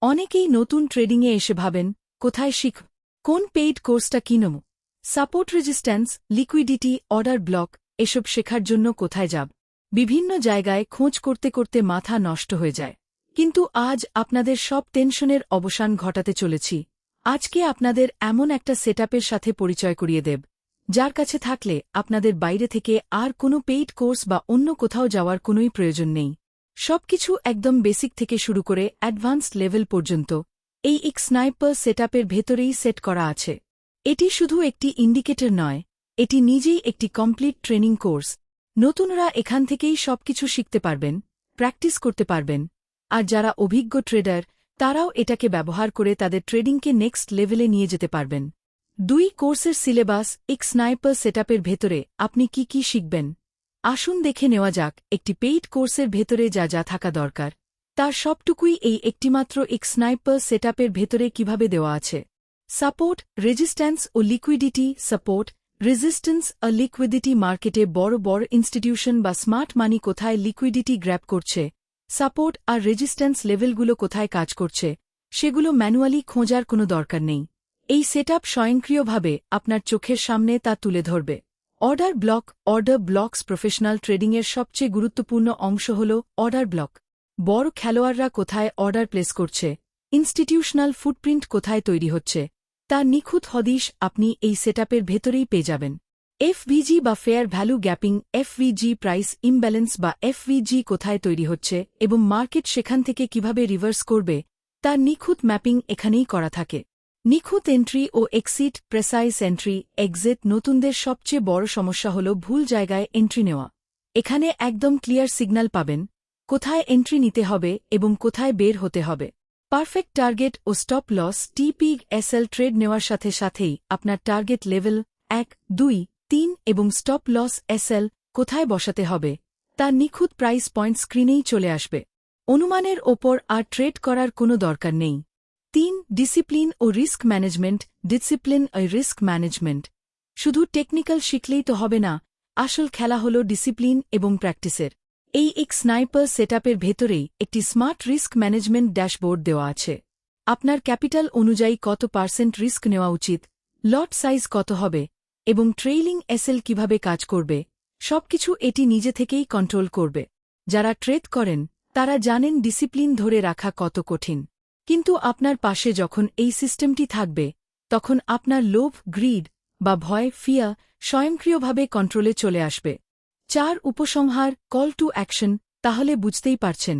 অনেকেই নতুন ট্রেডিংয়ে এসে ভাবেন, কোথায় শিখ, কোন পেইড কোর্সটা কিনব, support resistance, liquidity, order block, এসব শেখার জন্য কোথায় যাব। বিভিন্ন জায়গায় খোঁজ করতে করতে মাথা নষ্ট হয়ে যায়। কিন্তু আজ আপনাদের সব টেনশনের অবসান ঘটাতে চলেছি। আজকে আপনাদের এমন একটা সেটআপের সাথে পরিচয় করিয়ে দেব, যার কাছে থাকলে আপনাদের বাইরে থেকে আর কোনো পেইড কোর্স বা অন্য কোথাও যাওয়ার কোনোই প্রয়োজন নেই। সবকিছু একদম বেসিক থেকে শুরু করে অ্যাডভান্সড লেভেল পর্যন্ত এই স্নাইপার সেটআপের ভেতরেই সেট করা আছে। এটি শুধু একটি ইন্ডিকেটর নয়, এটি নিজেই একটি কমপ্লিট ট্রেনিং কোর্স। নতুনরা এখান থেকেই সবকিছু শিখতে পারবেন, প্র্যাকটিস করতে পারবেন, আর যারা অভিজ্ঞ ট্রেডার তারাও এটাকে ব্যবহার করে তাদের ট্রেডিংকে নেক্সট লেভেলে নিয়ে যেতে পারবেন। 2 কোর্সের সিলেবাস, স্নাইপার সেটআপের ভেতরে আপনি কি কি শিখবেন। আসুন দেখে নেওয়া যাক একটি পেইড কোর্সের ভেতরে যা যা থাকা দরকার, তার সবটুকুই এই একটিমাত্র স্নাইপার সেটআপের ভেতরে কিভাবে দেওয়া আছে। সাপোর্ট, রেজিস্ট্যান্স ও লিকুইডিটি। সাপোর্ট, রেজিস্ট্যান্স ও লিকুইডিটি। মার্কেটে বড় বড় ইনস্টিটিউশন বা স্মার্ট মানি কোথায় লিকুইডিটি গ্র্যাব করছে, সাপোর্ট আর রেজিস্ট্যান্স লেভেলগুলো কোথায় কাজ করছে, সেগুলো ম্যানুয়ালি খোঁজার কোনো দরকার নেই। এই সেটআপ স্বয়ংক্রিয়ভাবে আপনার চোখের সামনে তা তুলে ধরবে। Order block. Order blocks professional ট্রেডিংয়ের সবচেয়ে গুরুত্বপূর্ণ অংশ হল অর্ডার ব্লক। বড় খেলোয়াড়রা কোথায় অর্ডার প্লেস করছে, ইনস্টিটিউশনাল ফুটপ্রিন্ট কোথায় তৈরি হচ্ছে, তার নিখুঁত হদিশ আপনি এই সেটআপের ভেতরেই পেয়ে যাবেন। এফভিজি বা fair value gapping, FVG price imbalance বা এফভিজি কোথায় তৈরি হচ্ছে এবং মার্কেট সেখান থেকে কিভাবে রিভার্স করবে, তার নিখুঁত ম্যাপিং এখানেই করা থাকে। নিখুঁত এন্ট্রি ও এক্সিট, প্রেসাইজ এন্ট্রি, এক্সিট। নতুনদের সবচেয়ে বড় সমস্যা হল ভুল জায়গায় এন্ট্রি নেওয়া। এখানে একদম ক্লিয়ার সিগন্যাল পাবেন, কোথায় এন্ট্রি নিতে হবে এবং কোথায় বের হতে হবে। পারফেক্ট টার্গেট ও স্টপ লস, টিপি এসএল ট্রেড নেওয়ার সাথে সাথেই আপনার টার্গেট লেভেল 1, 2, 3 এবং স্টপ লস এসএল কোথায় বসাতে হবে, তার নিখুঁত প্রাইস পয়েন্ট স্ক্রিনেই চলে আসবে। অনুমানের ওপর আর ট্রেড করার কোনো দরকার নেই। 3. ডিসিপ্লিন ও রিস্ক ম্যানেজমেন্ট। ডিসিপ্লিন ও রিস্ক ম্যানেজমেন্ট। শুধু টেকনিক্যাল শিখলেই তো হবে না, আসল খেলা হল ডিসিপ্লিন এবং প্র্যাকটিসের। এই স্নাইপার সেটআপের ভেতরেই একটি স্মার্ট রিস্ক ম্যানেজমেন্ট ড্যাশবোর্ড দেওয়া আছে। আপনার ক্যাপিটাল অনুযায়ী কত % রিস্ক নেওয়া উচিত, লট সাইজ কত হবে এবং ট্রেইলিং এসএল কিভাবে কাজ করবে, সবকিছু এটি নিজে থেকেই কন্ট্রোল করবে। যারা ট্রেড করেন তারা জানেন ডিসিপ্লিন ধরে রাখা কত কঠিন। কিন্তু আপনার পাশে যখন এই সিস্টেমটি থাকবে, তখন আপনার লোভ, গ্রিড বা ভয়, ফিয়ার স্বয়ংক্রিয়ভাবে কন্ট্রোলে চলে আসবে। 4. উপসংহার, কল টু অ্যাকশন। তাহলে বুঝতেই পারছেন,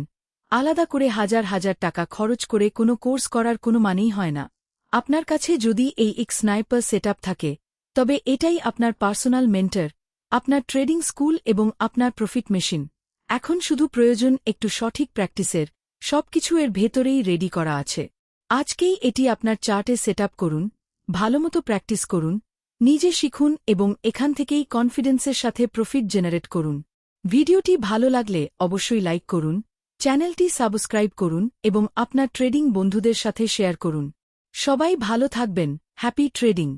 আলাদা করে হাজার হাজার টাকা খরচ করে কোনো কোর্স করার কোনো মানেই হয় না। আপনার কাছে যদি এই স্নাইপার সেটআপ থাকে, তবে এটাই আপনার পার্সোনাল মেন্টর, আপনার ট্রেডিং স্কুল এবং আপনার প্রফিট মেশিন। এখন শুধু প্রয়োজন একটু সঠিক প্র্যাকটিসের। সবকিছু এর ভেতরেই রেডি করা আছে। আজকেই এটি আপনার চার্টে সেটআপ করুন, ভালোমতো প্র্যাকটিস করুন, নিজে শিখুন এবং এখান থেকেই কনফিডেন্সের সাথে প্রফিট জেনারেট করুন। ভিডিওটি ভালো লাগলে অবশ্যই লাইক করুন, চ্যানেলটি সাবস্ক্রাইব করুন এবং আপনার ট্রেডিং বন্ধুদের সাথে শেয়ার করুন। সবাই ভালো থাকবেন। Happy trading.